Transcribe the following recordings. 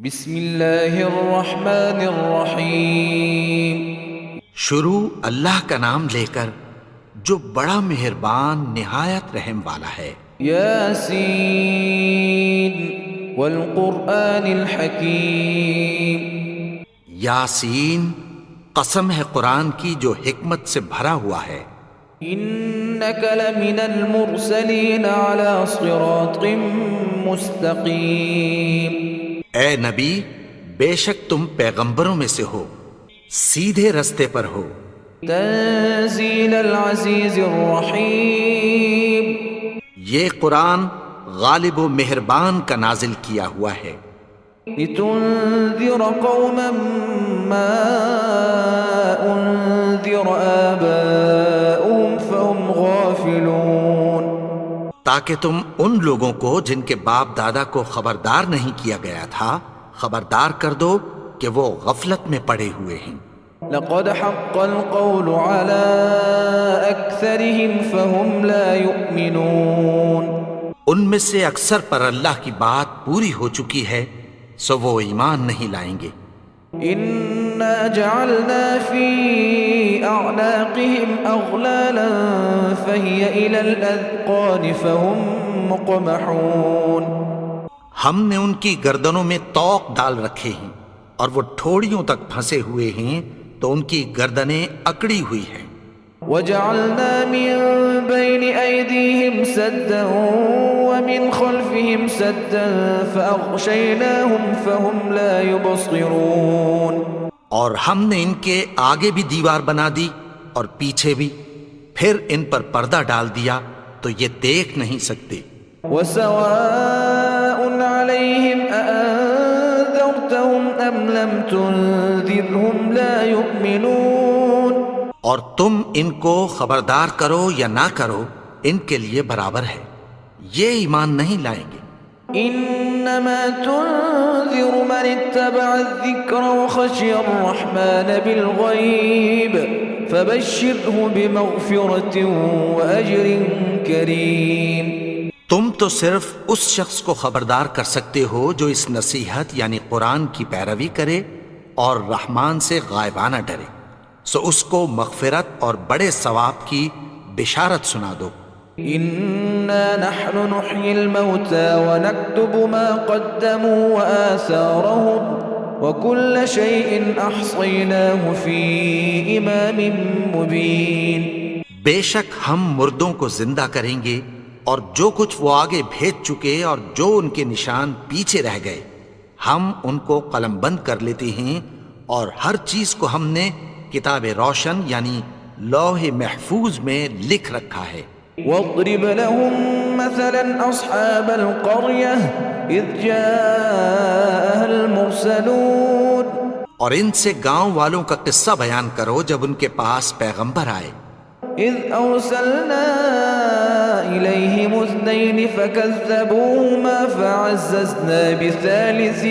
بسم اللہ الرحمن الرحیم۔ شروع اللہ کا نام لے کر جو بڑا مہربان نہایت رحم والا ہے۔ یاسین والقرآن الحکیم۔ یاسین، قسم ہے قرآن کی جو حکمت سے بھرا ہوا ہے۔ انک لمن المرسلین علی صراط مستقیم۔ اے نبی، بے شک تم پیغمبروں میں سے ہو، سیدھے رستے پر ہو۔ تنزیل العزیز الرحیم۔ یہ قرآن غالب و مہربان کا نازل کیا ہوا ہے۔ لتنذر قوما ما انذر آباؤهم فهم غافلون۔ تاکہ تم ان لوگوں کو جن کے باپ دادا کو خبردار نہیں کیا گیا تھا خبردار کر دو کہ وہ غفلت میں پڑے ہوئے ہیں۔ لقد حق القول على أكثرهم فهم لا يؤمنون۔ ان میں سے اکثر پر اللہ کی بات پوری ہو چکی ہے سو وہ ایمان نہیں لائیں گے۔ إنا جعلنا في أعناقهم أغلالا فهي إلى الأذقان فهم مقمحون۔ ہم نے ان کی گردنوں میں طوق ڈال رکھے ہیں اور وہ ٹھوڑیوں تک پھنسے ہوئے ہیں تو ان کی گردنیں اکڑی ہوئی ہیں۔ وجعلنا من بين أيديهم سدا ومن خلفهم سدا فأغشيناهم فهم لا يبصرون۔ اور ہم نے ان کے آگے بھی دیوار بنا دی اور پیچھے بھی، پھر ان پر پردہ ڈال دیا تو یہ دیکھ نہیں سکتے۔ وسواء عليهم أأنذرتهم أم لم تنذرهم لا يؤمنون۔ اور تم ان کو خبردار کرو یا نہ کرو ان کے لیے برابر ہے، یہ ایمان نہیں لائیں گے۔ انما تنذر من اتبع الذکر وخشی الرحمن بالغیب فبشره بمغفرة واجر کریم۔ تم تو صرف اس شخص کو خبردار کر سکتے ہو جو اس نصیحت یعنی قرآن کی پیروی کرے اور رحمان سے غائبانہ ڈرے، سو اس کو مغفرت اور بڑے ثواب کی بشارت سنا دو۔ انا نحن نحيي الموتى ونكتب ما قدموا وآثارهم وكل شيء احصيناه في امام مبين۔ بے شک ہم مردوں کو زندہ کریں گے اور جو کچھ وہ آگے بھیج چکے اور جو ان کے نشان پیچھے رہ گئے ہم ان کو قلم بند کر لیتے ہیں، اور ہر چیز کو ہم نے کتاب روشن یعنی لوح محفوظ میں لکھ رکھا ہے۔ واضرب لهم مثلا اصحاب القرية اذ جاءها المرسلون۔ اور ان سے گاؤں والوں کا قصہ بیان کرو جب ان کے پاس پیغمبر آئے۔ اذ ارسلنا اليهم اثنين فكذبوهما فعززنا بثالث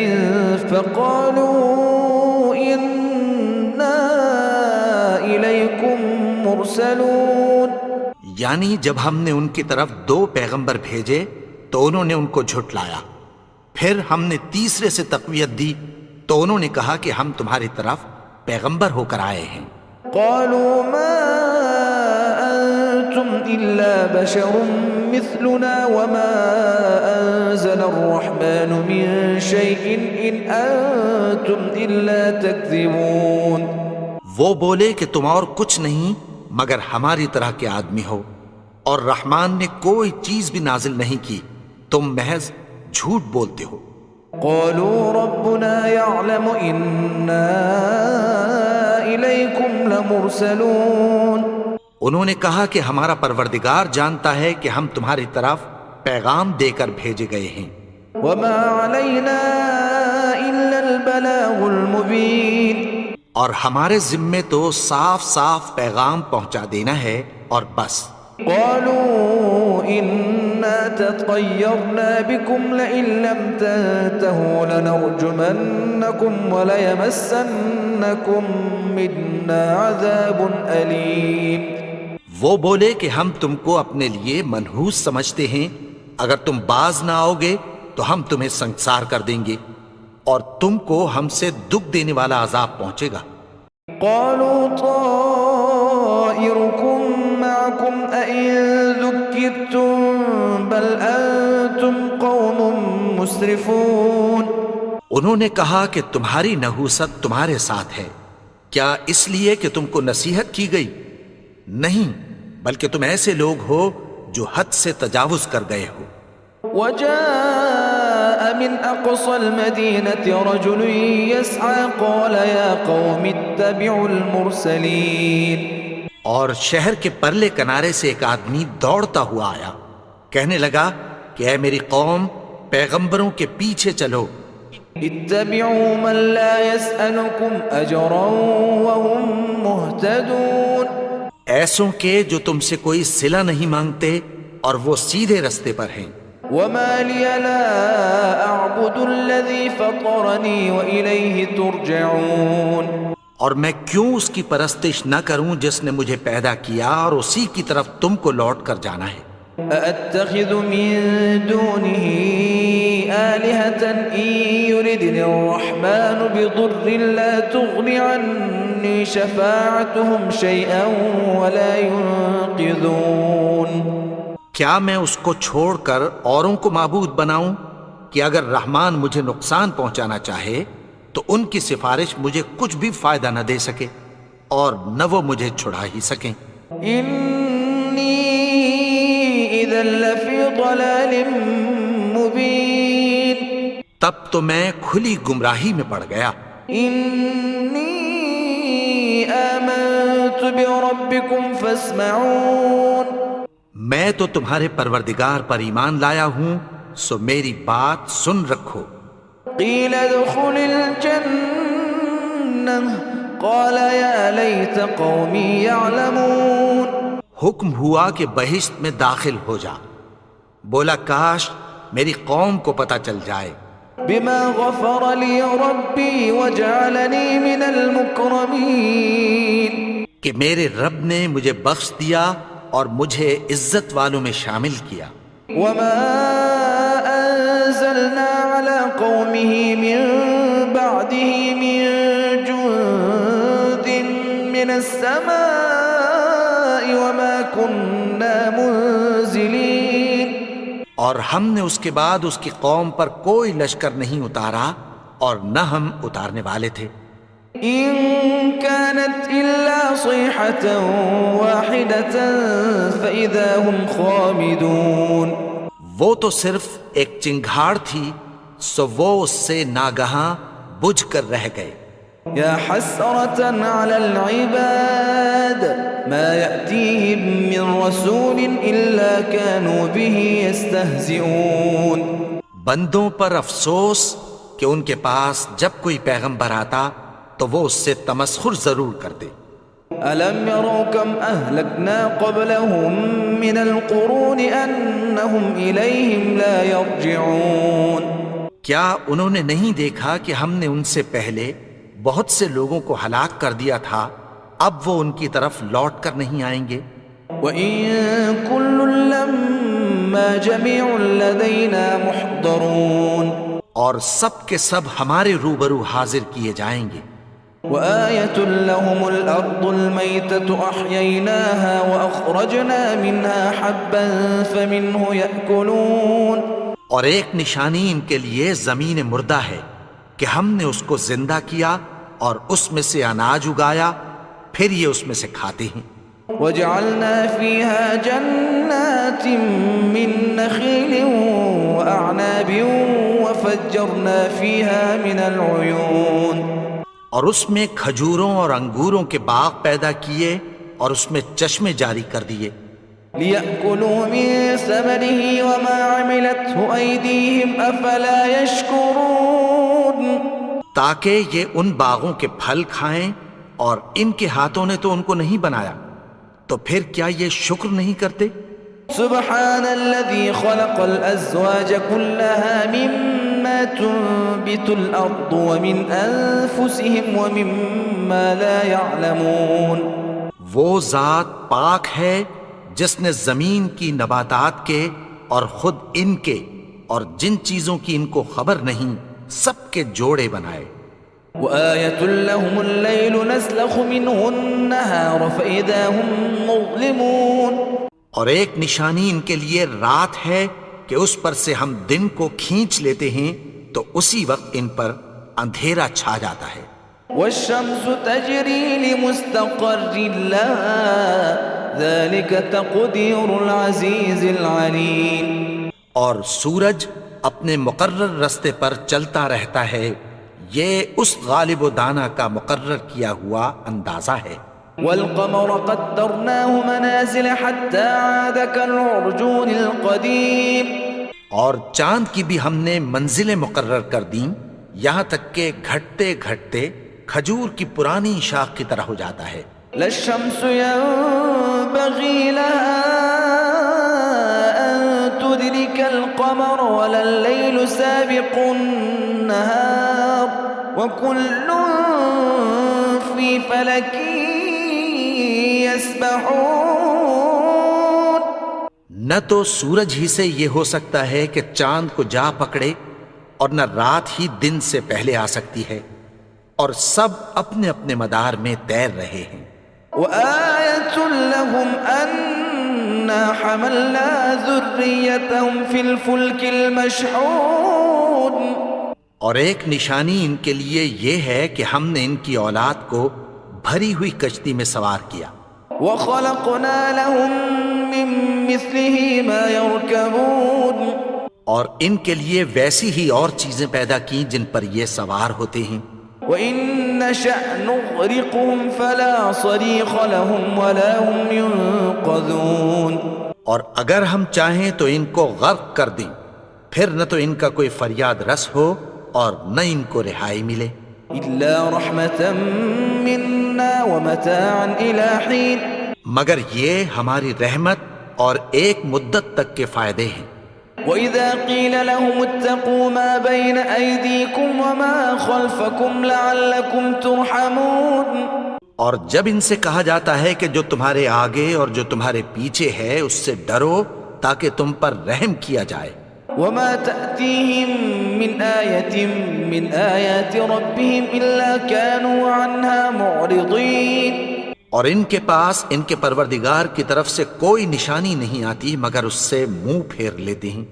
فقالوا انا اليكم مرسلون۔ یعنی جب ہم نے ان کی طرف دو پیغمبر بھیجے تو انہوں نے ان کو جھٹلایا، پھر ہم نے تیسرے سے تقویت دی تو انہوں نے کہا کہ ہم تمہاری طرف پیغمبر ہو کر آئے ہیں۔ قالوا ما انتم الا بشر مثلنا وما انزل الرحمن من شيء ان انتم الا تكذبون۔ وہ بولے کہ تم اور کچھ نہیں مگر ہماری طرح کے آدمی ہو، اور رحمان نے کوئی چیز بھی نازل نہیں کی، تم محض جھوٹ بولتے ہو۔ قالوا ربنا يعلم إنا إليكم لمرسلون۔ انہوں نے کہا کہ ہمارا پروردگار جانتا ہے کہ ہم تمہاری طرف پیغام دے کر بھیجے گئے ہیں۔ وما علينا إلا البلاغ المبين۔ اور ہمارے ذمے تو صاف صاف پیغام پہنچا دینا ہے اور بس۔ قالوا إنا تطيرنا بكم لئن لم تنتهوا لنرجمنكم وليمسنكم منا عذاب أليم۔ وہ بولے کہ ہم تم کو اپنے لیے منحوس سمجھتے ہیں، اگر تم باز نہ آؤ گے تو ہم تمہیں سنگسار کر دیں گے، اور تم کو ہم سے دکھ دینے والا عذاب پہنچے گا۔ قالوا طائركم معكم أئن ذكرتم بل أنتم قوم مسرفون۔ انہوں نے کہا کہ تمہاری نحوست تمہارے ساتھ ہے، کیا اس لیے کہ تم کو نصیحت کی گئی؟ نہیں، بلکہ تم ایسے لوگ ہو جو حد سے تجاوز کر گئے ہو۔ وجاء من أقصى المدينة رجل يسعى قال يا قوم اتبعوا المرسلين۔ اور شہر کے پرلے کنارے سے ایک آدمی دوڑتا ہوا آیا، کہنے لگا کہ اے میری قوم، پیغمبروں کے پیچھے چلو۔ اتبعوا من لا يسألكم أجرا وهم مهتدون۔ ایسوں کے جو تم سے کوئی صلہ نہیں مانگتے اور وہ سیدھے رستے پر ہیں۔ وما لي لا أعبد الذي فطرني وإليه ترجعون۔ اور میں کیوں اس کی پرستش نہ کروں جس نے مجھے پیدا کیا اور اسی کی طرف تم کو لوٹ کر جانا ہے۔ أأتخذ من دونه آلهة إن يردني الرحمن بضر لا تغن عني شفاعتهم شيئا ولا ينقذون۔ کیا میں اس کو چھوڑ کر اوروں کو معبود بناؤں کہ اگر رحمان مجھے نقصان پہنچانا چاہے تو ان کی سفارش مجھے کچھ بھی فائدہ نہ دے سکے اور نہ وہ مجھے چھڑا ہی سکیں۔ إني إذا لفي ضلال مبين۔ تب تو میں کھلی گمراہی میں پڑ گیا۔ إني آمنت بربكم فاسمعون۔ میں تو تمہارے پروردگار پر ایمان لایا ہوں، سو میری بات سن رکھو۔ قيل ادخل الجنة قال يا ليت قومي يعلمون۔ حکم ہوا کہ بہشت میں داخل ہو جا، بولا کاش میری قوم کو پتہ چل جائے۔ بما غفر لي ربي وجعلني من المكرمين۔ کہ میرے رب نے مجھے بخش دیا اور مجھے عزت والوں میں شامل کیا۔ وما أنزلنا على قومه من بعده من جند من السماء وما كنا منزلين۔ اور ہم نے اس کے بعد اس کی قوم پر کوئی لشکر نہیں اتارا اور نہ ہم اتارنے والے تھے۔ إن كانت إلا صيحة واحدة فإذا هم خامدون۔ وہ تو صرف ایک چنگھاڑ تھی، سو وہ اس سے ناگہاں بجھ کر رہ گئے۔ يا حسرة على العباد ما يأتيهم من رسول إلا كانوا به يستهزئون۔ بندوں پر افسوس کہ ان کے پاس جب کوئی پیغمبر آتا تو وہ اس سے تمسخر ضرور کرتے۔ ألم يروا كم أهلكنا قبلهم من القرون أنهم إليهم لا يرجعون۔ کیا انہوں نے نہیں دیکھا کہ ہم نے ان سے پہلے بہت سے لوگوں کو ہلاک کر دیا تھا، اب وہ ان کی طرف لوٹ کر نہیں آئیں گے۔ وَإِن كُلٌّ لَّمَّا جَمِيعٌ لَّدَيْنَا مُحْضَرُونَ۔ اور سب کے سب ہمارے روبرو حاضر کیے جائیں گے۔ وآية لهم الأرض الميتة أحييناها وأخرجنا منها حبا فمنه يأكلون۔ اور ایک نشانی ان کے لیے زمین مردہ ہے کہ ہم نے اس کو زندہ کیا اور اس میں سے اناج اگایا، پھر یہ اس میں سے کھاتے ہیں۔ وجعلنا فيها جنات من نخيل وأعناب وفجرنا فيها من العيون۔ اور اس میں کھجوروں اور انگوروں کے باغ پیدا کیے اور اس میں چشمے جاری کر دیے۔ لِيَأْكُلُوا مِن ثَمَرِهِ وَمَا عَمِلَتْهُ أَيْدِيهِمْ أَفَلَا يَشْكُرُونَ۔ تاکہ یہ ان باغوں کے پھل کھائیں اور ان کے ہاتھوں نے تو ان کو نہیں بنایا، تو پھر کیا یہ شکر نہیں کرتے؟ سبحان الذي خلق الأزواج كلها مما تنبت الأرض ومن أنفسهم ومما لا يعلمون۔ وہ ذات پاک ہے جس نے زمین کی نباتات کے اور خود ان کے اور جن چیزوں کی ان کو خبر نہیں سب کے جوڑے بنائے. وآية لهم الليل نسلخ منه النهار فإذا هم مظلمون. اور ایک نشانی ان کے لیے رات ہے کہ اس پر سے ہم دن کو کھینچ لیتے ہیں تو اسی وقت ان پر اندھیرا چھا جاتا ہے. والشمس تجري لمستقر لها ذلك تقدير العزيز العليم. اور سورج اپنے مقرر رستے پر چلتا رہتا ہے، یہ اس غالب و دانا کا مقرر کیا ہوا اندازہ ہے. والقمر قدرناه منازل حتى عاد كالعرجون القديم. اور چاند کی بھی ہم نے منزلیں مقرر کر دیں یہاں تک کہ گھٹتے گھٹتے کھجور کی پرانی شاخ کی طرح ہو جاتا ہے. لا الشمس ينبغي لها أن تدرك القمر ولا الليل سابق النهار وكل في فلك يسبحون. نہ تو سورج ہی سے یہ ہو سکتا ہے کہ چاند کو جا پکڑے اور نہ رات ہی دن سے پہلے آ سکتی ہے، اور سب اپنے اپنے مدار میں تیر رہے ہیں. وآية لهم أنا حملنا ذريتهم في الفلك المشحون. اور ایک نشانی ان کے لیے یہ ہے کہ ہم نے ان کی اولاد کو بھری ہوئی کشتی میں سوار کیا. وخلقنا لهم من مثله ما يركبون. اور ان کے لیے ویسی ہی اور چیزیں پیدا کی جن پر یہ سوار ہوتے ہیں. وَإِن نَّشَأْ نُغْرِقْهُمْ فَلَا صَرِيخَ لَهُمْ وَلَا هُمْ يُنقَذُونَ. اور اگر ہم چاہیں تو ان کو غرق کر دیں، پھر نہ تو ان کا کوئی فریاد رس ہو اور نہ ان کو رہائی ملے. إِلَّا رَحْمَةً مِّنَّا وَمَتَاعًا إِلَى حِينٍ. مگر یہ ہماری رحمت اور ایک مدت تک کے فائدے ہیں. وَإِذَا قِيلَ لَهُمُ اتَّقُوا مَا بَيْنَ أَيْدِيكُمْ وَمَا خَلْفَكُمْ لَعَلَّكُمْ تُرْحَمُونَ. اور جب ان سے کہا جاتا ہے کہ جو تمہارے آگے اور جو تمہارے پیچھے ہے اس سے ڈرو تاکہ تم پر رحم کیا جائے. وَمَا تَأْتِيهِم مِّنْ آيَةٍ مِّنْ آيَاتِ رَبِّهِمْ إِلَّا كَانُوا عَنْهَا مُعْرِضِينَ. اور ان کے پاس ان کے پروردگار کی طرف سے کوئی نشانی نہیں آتی مگر اس سے منہ پھیر لیتے ہیں.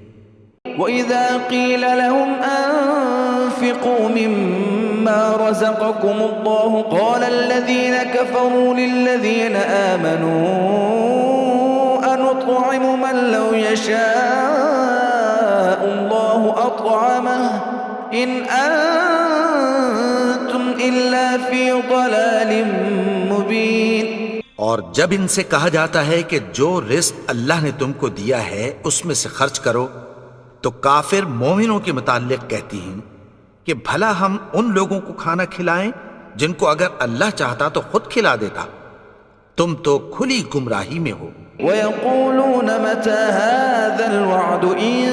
وَإِذَا قِيلَ لَهُمْ أَنفِقُوا مِمَّا رَزَقَكُمُ اللَّهُ قَالَ الَّذِينَ كَفَرُوا لِلَّذِينَ آمَنُوا أَنُطْعِمُ مَن لَّوْ يَشَاءُ اللَّهُ أَطْعَمَهُ إِنْ أَنتُمْ إِلَّا فِي ضَلَالٍ مُّبِينٍ. اور جب ان سے کہا جاتا ہے کہ جو رزق اللہ نے تم کو دیا ہے اس میں سے خرچ کرو تو کافر مومنوں کے متعلق کہتی ہیں کہ بھلا ہم ان لوگوں کو کھانا کھلائیں جن کو اگر اللہ چاہتا تو خود کھلا دیتا. تم تو کھلی گمراہی میں ہو. وَيَقُولُونَ مَتَى هَذَا الْوَعْدُ إِن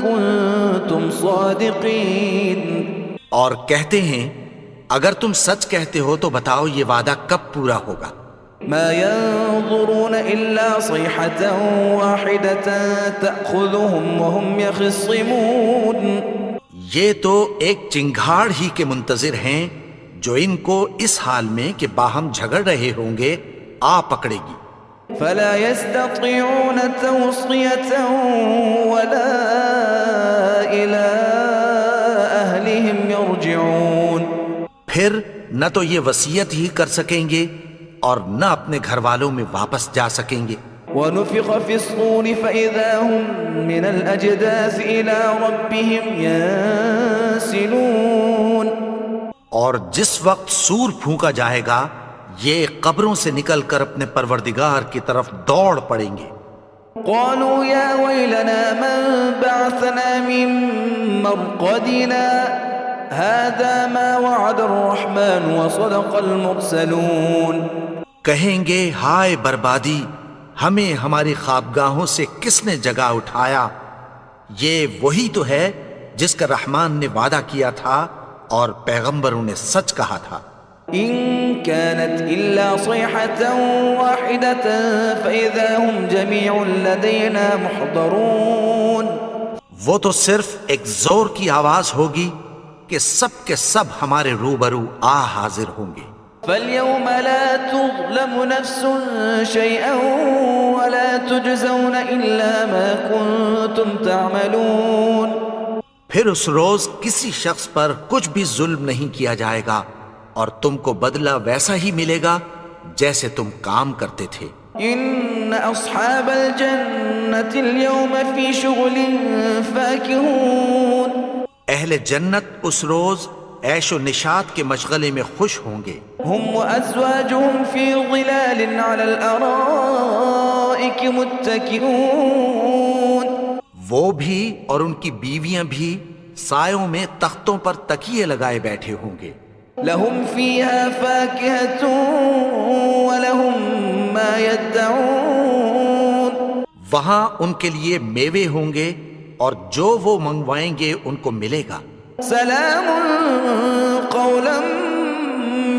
كُنتُمْ صَادِقِينَ. اور کہتے ہیں اگر تم سچ کہتے ہو تو بتاؤ یہ وعدہ کب پورا ہوگا. ما ينظرون إلا صيحة واحدة تأخذهم وهم يخصمون. یہ تو ایک چنگھاڑ ہی کے منتظر ہیں جو ان کو اس حال میں کہ باہم جھگڑ رہے ہوں گے آ پکڑے گی. فلا يستطيعون توصية ولا إلى أهلهم يرجعون. پھر نہ تو یہ وصیت ہی کر سکیں گے اور نہ اپنے گھر والوں میں واپس جا سکیں گے. ونفخ في الصور فإذا هم من الأجداث إلى ربهم ينسلون. اور جس وقت سور پھونکا جائے گا یہ قبروں سے نکل کر اپنے پروردگار کی طرف دوڑ پڑیں گے. قالوا يا ويلنا من بعثنا من مرقدنا هذا ما وعد الرحمن وصدق المرسلون. کہیں گے ہائے بربادی، ہمیں ہماری خوابگاہوں سے کس نے جگا اٹھایا؟ یہ وہی تو ہے جس کا رحمان نے وعدہ کیا تھا اور پیغمبروں نے سچ کہا تھا. إن كانت إلا صيحة واحدة فإذا هم جميع لدينا محضرون. وہ تو صرف ایک زور کی آواز ہوگی کہ سب کے سب ہمارے روبرو حاضر ہوں گے۔ فَالْيَوْمَ لَا تُظْلَمُ نَفْسٌ شَيْئًا وَلَا تُجْزَوْنَ إِلَّا مَا كُنتُمْ تَعْمَلُونَ، پھر اس روز کسی شخص پر کچھ بھی ظلم نہیں کیا جائے گا اور تم کو بدلہ ویسا ہی ملے گا جیسے تم کام کرتے تھے۔ إِنَّ أَصْحَابَ الْجَنَّةِ الْيَوْمَ فِي شُغُلٍ فَاكِهُونَ، اہل جنت اس روز عیش و نشاط کے مشغلے میں خوش ہوں گے۔ هُمْ وَأَزْوَاجُهُمْ فِي ظِلَالٍ عَلَى الْأَرَائِكِ مُتَّكِئُونَ، وہ بھی اور ان کی بیویاں بھی سایوں میں تختوں پر تکیے لگائے بیٹھے ہوں گے۔ لَهُمْ فِيهَا فَاكِهَةٌ وَلَهُمْ مَا يَدَّعُونَ، وہاں ان کے لیے میوے ہوں گے اور جو وہ منگوائیں گے ان کو ملے گا۔ سلام قولا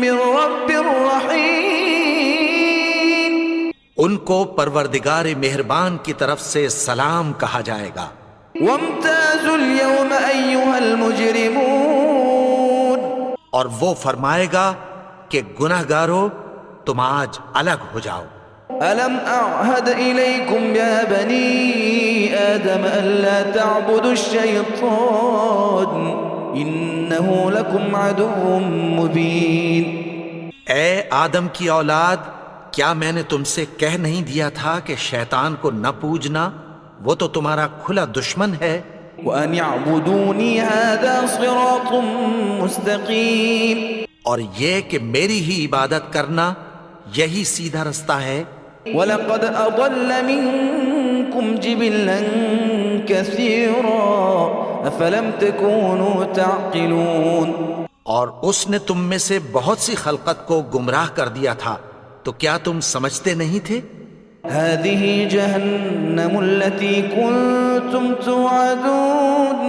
من رب رحیم، ان کو پروردگار مہربان کی طرف سے سلام کہا جائے گا۔ وامتازوا اليوم ایھا المجرمون، اور وہ فرمائے گا کہ گناہگارو تم آج الگ ہو جاؤ۔ ألم أعهد إليكم يا بني آدم ألا تعبدوا الشيطان إنه لكم عدو مبين، اے آدم کی اولاد، کیا میں نے تم سے کہہ نہیں دیا تھا کہ شیطان کو نہ پوجنا، وہ تو تمہارا کھلا دشمن ہے۔ وأن اعبدوني هذا صراط مستقيم، اور یہ کہ میری ہی عبادت کرنا یہی سیدھا رستہ ہے۔ وَلَقَدْ أَضَلَّ مِنكُمْ جِبِلًّا كَثِيرًا أَفَلَمْ تَكُونُوا تَعْقِلُونَ، اور اس نے تم میں سے بہت سی خلقت کو گمراہ کر دیا تھا، تو کیا تم سمجھتے نہیں تھے؟ هَذِهِ جَهَنَّمُ الَّتِي كُنتُمْ تُوعَدُونَ،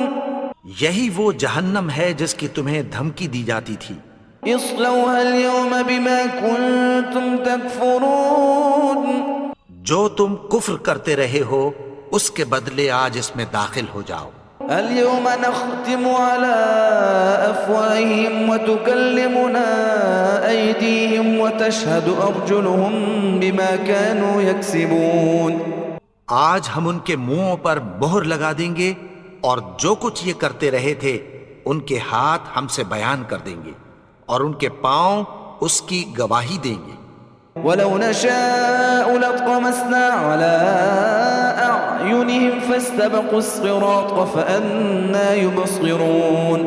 یہی وہ جہنم ہے جس کی تمہیں دھمکی دی جاتی تھی۔ اصلوها اليوم بما كنتم تكفرون، جو تم کفر کرتے رہے ہو اس کے بدلے آج اس میں داخل ہو جاؤ۔ اليوم نختم على أفواههم وتكلمنا أيديهم وتشهد أرجلهم بما كانوا يكسبون، آج ہم ان کے منہوں پر مہر لگا دیں گے اور جو کچھ یہ کرتے رہے تھے ان کے ہاتھ ہم سے بیان کر دیں گے اور ان کے پاؤں اس کی گواہی دیں گے۔ وَلَوْ نَشَاءُ لَطَمَسْنَا عَلَىٰ أَعْيُنِهِمْ فَاسْتَبَقُوا الصِّرَاطَ فَأَنَّىٰ يُبْصِرُونَ،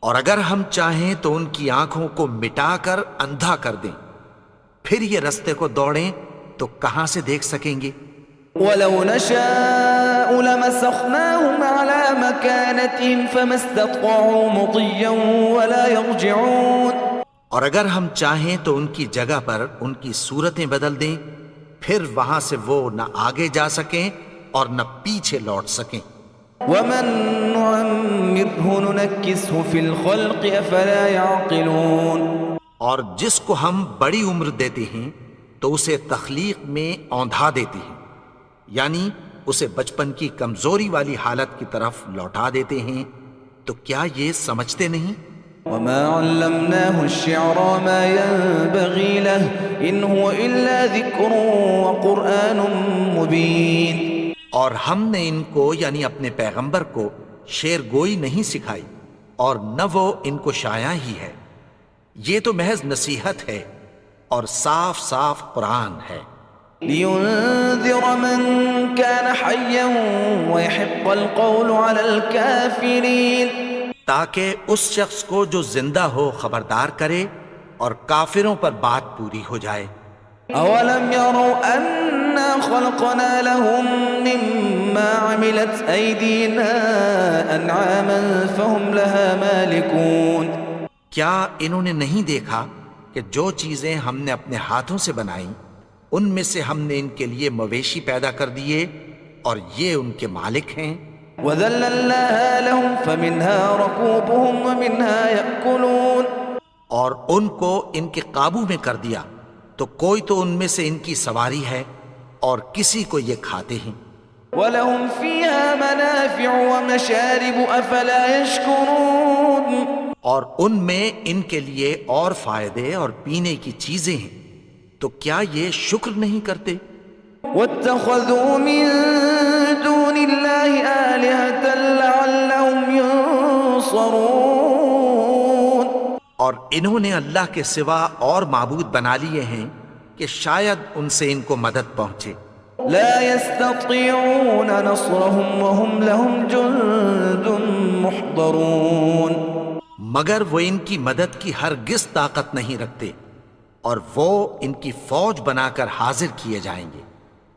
اور اگر ہم چاہیں تو ان کی آنکھوں کو مٹا کر اندھا کر دیں، پھر یہ رستے کو دوڑیں تو کہاں سے دیکھ سکیں گے۔ وَلَوْ نَشَاءُ لَمَسَخْنَاهُمْ عَلَىٰ مَكَانَتِهِمْ فَمَا اسْتَطَاعُوا مُضِيًّا وَلَا يَرْجِعُونَ، اور اگر ہم چاہیں تو ان کی جگہ پر ان کی صورتیں بدل دیں، پھر وہاں سے وہ نہ آگے جا سکیں اور نہ پیچھے لوٹ سکیں۔ وَمَن نُّعَمِّرْهُ نُنَكِّسْهُ فِي الْخَلْقِ أَفَلَا يَعْقِلُونَ، اور جس کو ہم بڑی عمر دیتے ہیں تو اسے تخلیق میں اوندھا دیتے ہیں، یعنی اسے بچپن کی کمزوری والی حالت کی طرف لوٹا دیتے ہیں، تو کیا یہ سمجھتے نہیں؟ وَمَا عَلَّمْنَاهُ الشِّعْرَ مَا يَنبَغِي لَهُ إِنْ هُوَ إِلَّا ذِكْرٌ وَقُرْآنٌ مُبِينٌ، اور ہم نے ان کو یعنی اپنے پیغمبر کو شعر گوئی نہیں سکھائی اور نہ وہ ان کو شاعر ہی ہے، یہ تو محض نصیحت ہے اور صاف صاف قرآن ہے۔ لِيُنذِرَ مَن كَانَ حَيًّا وَيَحِقَّ الْقَوْلُ عَلَى الْكَافِرِينَ، تاکہ اس شخص کو جو زندہ ہو خبردار کرے اور کافروں پر بات پوری ہو جائے۔ أَوَلَمْ يَرَوْا أَنَّا خَلَقْنَا لَهُم مِّمَّا عَمِلَتْ أَيْدِينَا أَنْعَامًا فَهُمْ لَهَا مَالِكُونَ، کیا انہوں نے نہیں دیکھا کہ جو چیزیں ہم نے اپنے ہاتھوں سے بنائیں ان میں سے ہم نے ان کے لیے مویشی پیدا کر دیے اور یہ ان کے مالک ہیں۔ وَذَلَّلْنَاهَا لَهُمْ فَمِنْهَا رَكُوبُهُمْ وَمِنْهَا يَأْكُلُونَ، اور ان کو ان کے قابو میں کر دیا تو کوئی تو ان میں سے ان کی سواری ہے اور کسی کو یہ کھاتے ہیں۔ وَلَهُمْ فِيهَا مَنَافِعُ وَمَشَارِبُ أَفَلَا يَشْكُرُونَ، اور ان میں ان کے لیے اور فائدے اور پینے کی چیزیں ہیں، تو کیا یہ شکر نہیں کرتے؟ واتخذوا من دون الله آلهة لعلهم ينصرون، اور انہوں نے اللہ کے سوا اور معبود بنا لیے ہیں کہ شاید ان سے ان کو مدد پہنچے۔ لا يستطيعون نصرهم وهم لهم جند محضرون، مگر وہ ان کی مدد کی ہرگز طاقت نہیں رکھتے، اور وہ ان کی فوج بنا کر حاضر کیے جائیں گے۔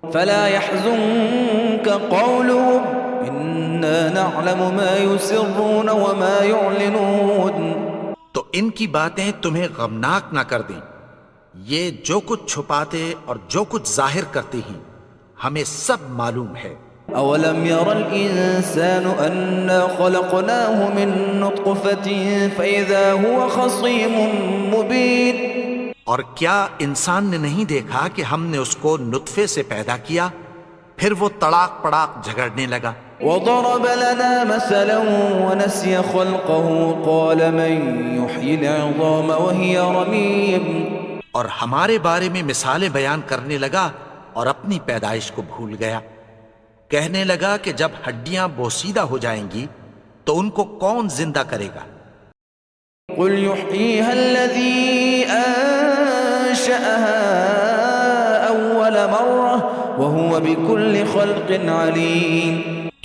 فلا يحزنك قولهم إنا نعلم ما يسرون وما يعلنون، تو ان کی باتیں تمہیں غمناک نہ کر دیں، یہ جو کچھ چھپاتے اور جو کچھ ظاہر کرتے ہیں ہمیں سب معلوم ہے۔ أولم ير الإنسان أنا خلقناه من نطفة فإذا هو خصيم مبين، اور کیا انسان نے نہیں دیکھا کہ ہم نے اس کو نطفے سے پیدا کیا، پھر وہ تڑاک پڑاک جھگڑنے لگا۔ وضرب لنا مثلا ونسي خلقه قال من يحيي العظام وهي رميم، اور ہمارے بارے میں مثالیں بیان کرنے لگا اور اپنی پیدائش کو بھول گیا۔ کہنے لگا کہ جب ہڈیاں بوسیدہ ہو جائیں گی تو ان کو کون زندہ کرے گا؟ قل يحييها الذي أنشأها أول مرة وهو بكل خلق عليم،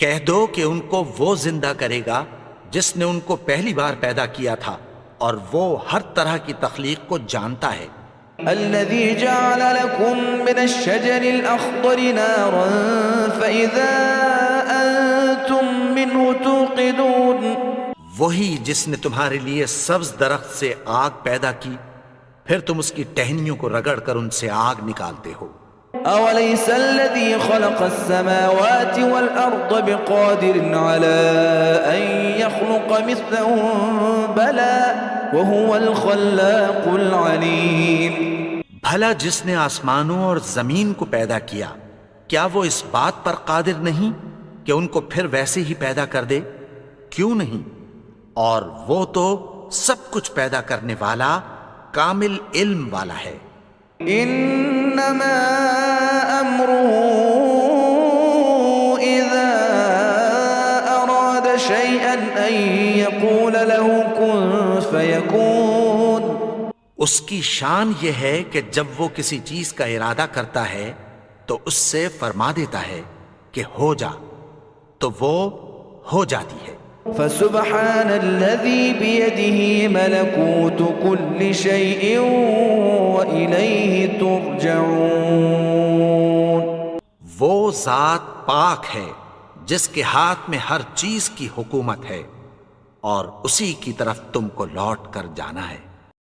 کہہ دو کہ ان کو وہ زندہ کرے گا جس نے ان کو پہلی بار پیدا کیا تھا، اور وہ ہر طرح کی تخلیق کو جانتا ہے۔ الذي جعل لكم من الشجر الأخضر نارا فإذا أنتم منه توقدون، وہی جس نے تمہارے لیے سبز درخت سے آگ پیدا کی، پھر تم اس کی ٹہنیوں کو رگڑ کر ان سے آگ نکالتے ہو۔ أوليس الذي خلق السماوات والأرض بقادر على أن يخلق مثلهم بلى وهو الخلاق العليم، بھلا جس نے آسمانوں اور زمین کو پیدا کیا، کیا وہ اس بات پر قادر نہیں کہ ان کو پھر ویسے ہی پیدا کر دے؟ کیوں نہیں؟ اور وہ تو سب کچھ پیدا کرنے والا، کامل علم والا ہے۔ إنما أمره إذا أراد شيئا أن يقول له كن فيكون، اس کی شان یہ ہے کہ جب وہ کسی چیز کا ارادہ کرتا ہے تو اس سے فرما دیتا ہے کہ ہو جا، تو وہ ہو جاتی ہے۔ فسبحان الذي بيده ملكوت كل شيء وإليه ترجعون، وہ ذات پاک ہے جس کے ہاتھ میں ہر چیز کی حکومت ہے، اور اسی کی طرف تم کو لوٹ کر جانا ہے۔